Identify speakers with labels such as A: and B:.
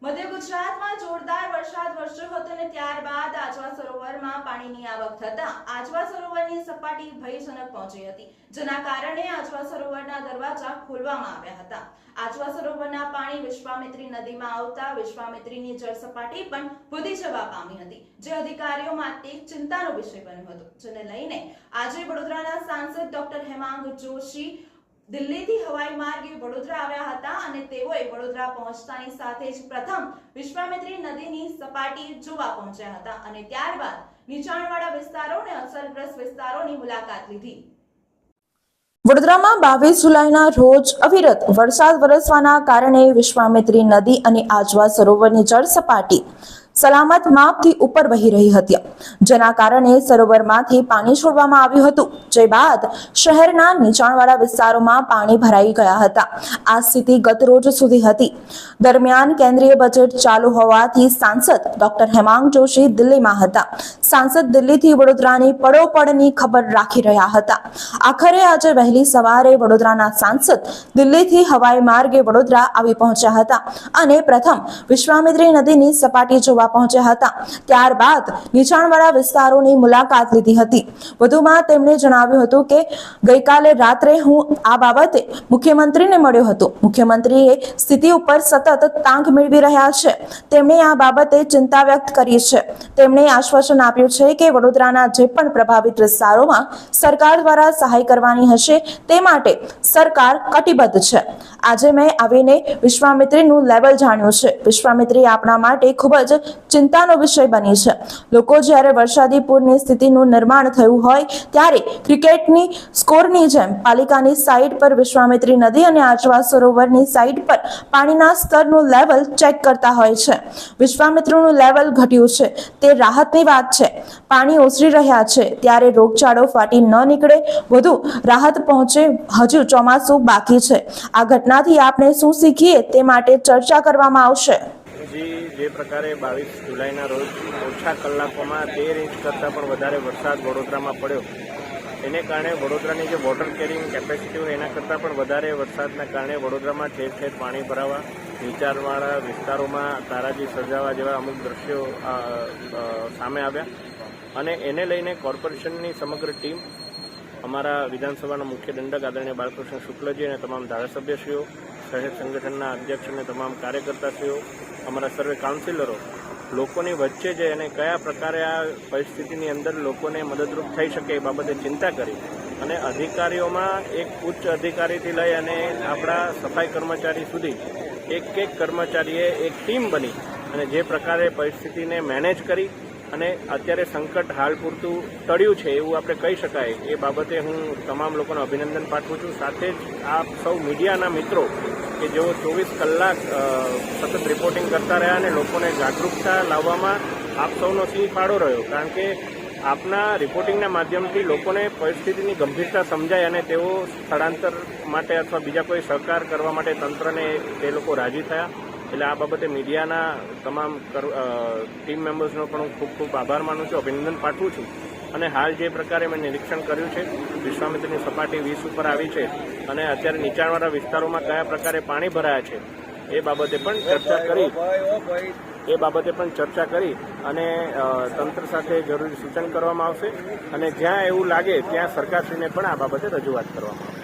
A: મધ્ય ગુજરાતમાં જોરદાર વરસાદ વરસ્યો હતો અને ત્યારબાદ આજવા સરોવરમાં પાણીની આવક થતા આજવા સરોવરની સપાટી ભયજનક પહોંચી હતી, જેના કારણે આજવા સરોવરના દરવાજા ખોલવામાં આવ્યા હતા। આજવા સરોવરના પાણી વિશ્વામિત્રી નદીમાં આવતા વિશ્વામિત્રીની જળ સપાટી પણ વધી જવા પામી હતી, જે અધિકારીઓ માટે ચિંતાનો વિષય બન્યો હતો, જેને લઈને આજે વડોદરાના સાંસદ ડોક્ટર હેમાંગ જોશી દિલ્હીથી હવાઈ માર્ગે વડોદરા આવ્યા હતા અને તેઓએ વડોદરા પહોંચતાની સાથે જ પ્રથમ વિશ્વામિત્રી નદીની સપાટી જોવા પહોંચ્યા હતા અને ત્યારબાદ નીચાણવાળા વિસ્તારો અને અસરગ્રસ્ત વિસ્તારોની મુલાકાત લીધી।
B: વડોદરામાં 22 જુલાઈના રોજ અવિરત વરસાદ વરસવાના કારણે વિશ્વામિત્રી નદી અને આજવા સરોવરની જળ સપાટી સલામત માપથી ઉપર વહી રહી હતી, જેના કારણે સરોવરમાંથી પાણી છોડવામાં આવ્યું હતું, જે બાદ શહેરના નીચાણવાળા વિસ્તારોમાં પાણી ભરાઈ ગયા હતા। આ સ્થિતિ ગત રોજ સુધી હતી। દરમિયાન કેન્દ્રીય બજેટ ચાલુ હોવાથી સાંસદ ડોક્ટર હેમાંગ જોશી દિલ્હીમાં હતા। સાંસદ દિલ્હીથી વડોદરાની પડોપડની ખબર રાખી રહ્યા હતા। આખરે આજે વહેલી સવારે વડોદરાના સાંસદ દિલ્હીથી હવાઈ માર્ગે વડોદરા આવી પહોંચ્યા હતા અને પ્રથમ વિશ્વામિત્રી નદીની સપાટી જોવા પહોંચ્યા હતા। ત્યારબાદ નીચાણવાળા વિસ્તારોની મુલાકાત લીધી હતી। વધુમાં તેમણે જણાવ્યું હતું કે ગઈકાલે રાત્રે હું આ બાબતે મુખ્યમંત્રીને મળ્યો હતો। મુખ્યમંત્રીએ સ્થિતિ ઉપર સતત તાંગ મેળવી રહ્યા છે। તેમણે આ બાબતે ચિંતા વ્યક્ત કરી છે। તેમણે આશ્વાસન આપ્યું છે કે વડોદરાના જે પણ પ્રભાવિત વિસ્તારોમાં સરકાર દ્વારા સહાય કરવાની હશે તે માટે સરકાર કટિબદ્ધ છે। આજે મેં આવીને વિશ્વામિત્રીનું લેવલ જાણ્યું છે। વિશ્વામિત્રી આપણા માટે ખૂબ જ ચિંતાનો વિષય બની છે। લોકો જ્યારે વરસાદી પૂરની સ્થિતિનું નિર્માણ થયું હોય ત્યારે ક્રિકેટની સ્કોરની જેમ પાલિકાની સાઇટ પર વિશ્વામિત્રી નદી અને આજવા સરોવરની સાઇટ પર પાણીના સ્તરનું લેવલ ચેક કરતા હોય છે। વિશ્વામિત્રીનું લેવલ ઘટ્યું છે તે રાહતની વાત છે। પાણી ઓસરી રહ્યા છે ત્યારે રોગચાળો ફાટી ન નીકળે, વધુ રાહત પહોંચે। હજુ ચોમાસું બાકી છે। આ ઘટનાથી આપણે શું શીખીએ તે માટે ચર્ચા કરવામાં આવશે।
C: જે પ્રકારે 22 જુલાઈના રોજ ઓછા કલાકોમાં 13 ઇંચ કરતાં પણ વધારે વરસાદ વડોદરામાં પડ્યો, એને કારણે વડોદરાની જે વોટર કેરિંગ કેપેસિટી હોય એના કરતાં પણ વધારે વરસાદના કારણે વડોદરામાં ઠેર ઠેર પાણી ભરાવા, નીચાણવાળા વિસ્તારોમાં તારાજી સર્જાવા જેવા અમુક દ્રશ્યો સામે આવ્યા અને એને લઈને કોર્પોરેશનની સમગ્ર ટીમ, અમારા વિધાનસભાના મુખ્ય દંડક આદરણીય બાલકૃષ્ણ શુક્લજી અને તમામ ધારાસભ્યશ્રીઓ, શહેર સંગઠનના અધ્યક્ષ અને તમામ કાર્યકર્તાશ્રીઓ, અમારા સર્વે કાઉન્સિલરો લોકોની વચ્ચે જઈ અને કયા પ્રકારે આ પરિસ્થિતિની અંદર લોકોને મદદરૂપ થઈ શકે એ બાબતે ચિંતા કરી અને અધિકારીઓમાં એક ઉચ્ચ અધિકારીથી લઈ અને આપણા સફાઈ કર્મચારી સુધી એક કર્મચારીએ એક ટીમ બની અને જે પ્રકારે પરિસ્થિતિને મેનેજ કરી અને અત્યારે સંકટ હાલ પૂરતું ટળ્યું છે એવું આપણે કહી શકાય, એ બાબતે હું તમામ લોકોને અભિનંદન પાઠવું છું। સાથે જ આપ સૌ મીડિયાના મિત્રો કે જેઓ 24 કલાક સતત રિપોર્ટિંગ કરતા રહ્યા અને લોકોને જાગૃતતા લાવવામાં આપ સૌનો સિંહ ફાળો રહ્યો, કારણ કે આપના રિપોર્ટિંગના માધ્યમથી લોકોને પરિસ્થિતિની ગંભીરતા સમજાય અને તેઓ સ્થળાંતર માટે અથવા બીજા કોઈ સહકાર કરવા માટે તંત્રને તે લોકો રાજી થયા। એટલે આ બાબતે મીડિયાના તમામ ટીમ મેમ્બર્સનો પણ હું ખૂબ ખૂબ આભાર માનું છું, અભિનંદન પાઠવું છું। અને હાલ જે પ્રકારે મેં નિરીક્ષણ કર્યું છે, વિશ્વામિત્રીની સપાટી 20 ઉપર આવી છે અને અત્યારે નીચાણવાળા વિસ્તારોમાં કયા પ્રકારે પાણી ભરાયા છે એ બાબતે પણ ચર્ચા કરી અને તંત્ર સાથે જરૂરી સૂચન કરવામાં આવશે અને જ્યાં એવું લાગે ત્યાં સરકારશ્રીને પણ આ બાબતે રજૂઆત કરવામાં આવશે।